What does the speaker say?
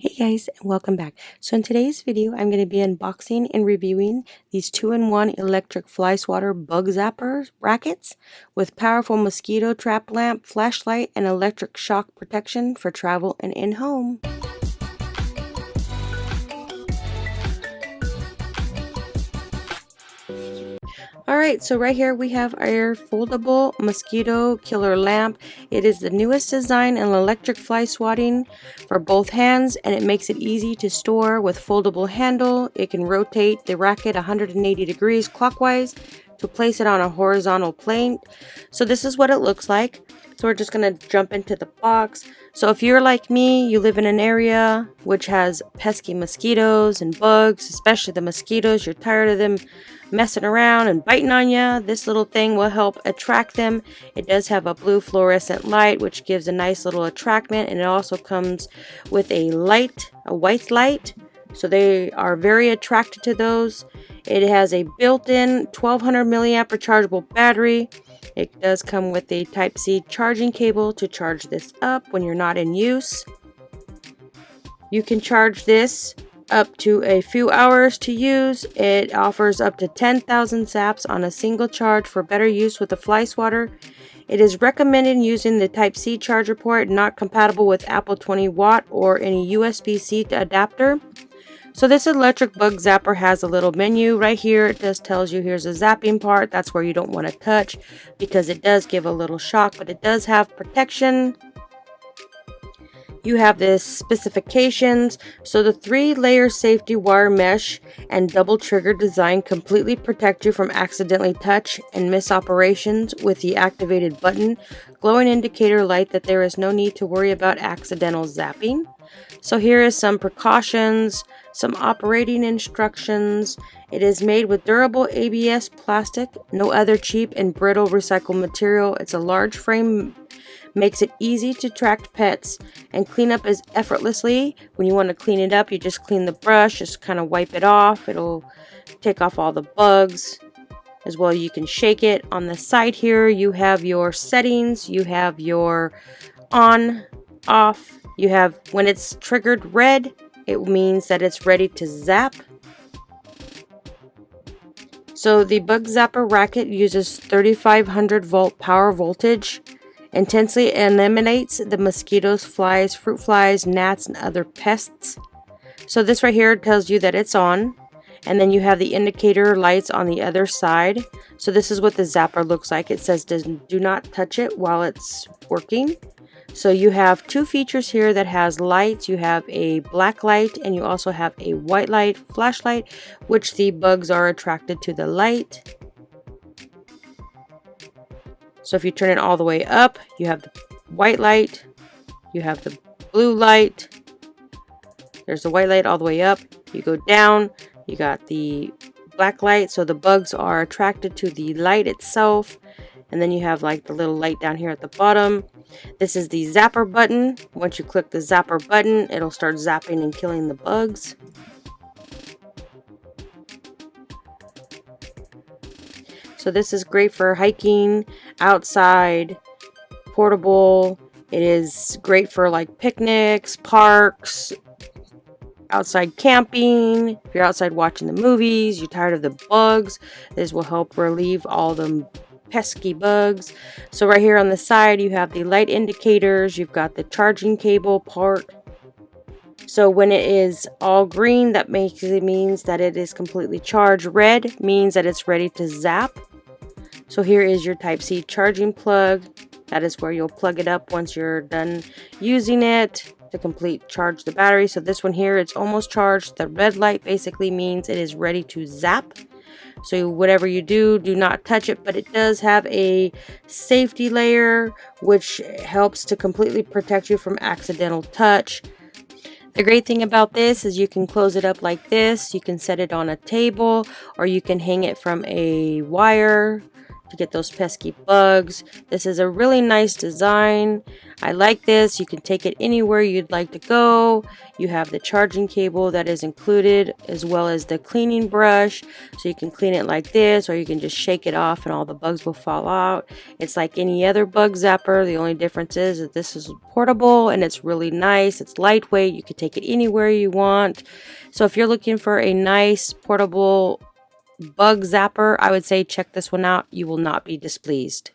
Hey guys, and welcome back. So in today's video, I'm going to be unboxing and reviewing these 2-in-1 electric fly swatter bug zapper rackets with powerful mosquito trap lamp, flashlight, and electric shock protection for travel and in-home. Alright, so right here we have our foldable mosquito killer lamp. It is the newest design in electric fly swatting for both hands, and it makes it easy to store with foldable handle. It can rotate the racket 180 degrees clockwise to place it on a horizontal plane. So this is what it looks like. So we're just going to jump into the box. So if you're like me, you live in an area which has pesky mosquitoes and bugs, especially the mosquitoes, you're tired of them messing around and biting on you, this little thing will help attract them. It does have a blue fluorescent light which gives a nice little attractment, and it also comes with a light, a white light, so they are very attracted to those. It has a built-in 1200 milliamp rechargeable battery. It does come with a Type-C charging cable to charge this up when you're not in use. You can charge this up to a few hours to use. It offers up to 10,000 zaps on a single charge for better use with the fly swatter. It is recommended using the Type-C charger port, not compatible with Apple 20 watt or any USB-C adapter. So this electric bug zapper has a little menu right here. It just tells you here's a zapping part. That's where you don't want to touch because it does give a little shock, but it does have protection. You have the specifications. So the 3-layer safety wire mesh and double trigger design completely protect you from accidentally touch and miss operations with the activated button. Glowing indicator light that there is no need to worry about accidental zapping. So here is some precautions, some operating instructions. It is made with durable ABS plastic, no other cheap and brittle recycled material. It's a large frame, makes it easy to attract pets, and clean up as effortlessly. When you want to clean it up, you just clean the brush, just kind of wipe it off. It'll take off all the bugs. As well, you can shake it. On the side here, you have your settings. You have your on, off. You have when it's triggered red, it means that it's ready to zap. So the bug zapper racket uses 3500 volt power voltage. Intensely eliminates the mosquitoes, flies, fruit flies, gnats, and other pests. So this right here tells you that it's on. And then you have the indicator lights on the other side. So this is what the zapper looks like. It says do not touch it while it's working. So you have two features here that has lights. You have a black light and you also have a white light flashlight, which the bugs are attracted to the light. So if you turn it all the way up, you have the white light, you have the blue light, there's the white light all the way up. You go down, you got the black light, so the bugs are attracted to the light itself. And then you have like the little light down here at the bottom. This is the zapper button. Once you click the zapper button, it'll start zapping and killing the bugs. So this is great for hiking, outside, portable. It is great for like picnics, parks, outside camping. If you're outside watching the movies, you're tired of the bugs, this will help relieve all the pesky bugs. So right here on the side, you have the light indicators. You've got the charging cable part. So when it is all green, that means that it is completely charged. Red means that it's ready to zap. So here is your Type-C charging plug. That is where you'll plug it up once you're done using it to complete charge the battery. So this one here, it's almost charged. The red light basically means it is ready to zap. So whatever you do, do not touch it, but it does have a safety layer which helps to completely protect you from accidental touch. The great thing about this is you can close it up like this. You can set it on a table or you can hang it from a wire to get those pesky bugs. This is a really nice design. I like this. You can take it anywhere you'd like to go. You have the charging cable that is included, as well as the cleaning brush, so you can clean it like this, or you can just shake it off and all the bugs will fall out. It's like any other bug zapper. The only difference is that this is portable and it's really nice. It's lightweight. You can take it anywhere you want. So if you're looking for a nice portable bug zapper, I would say check this one out. You will not be displeased.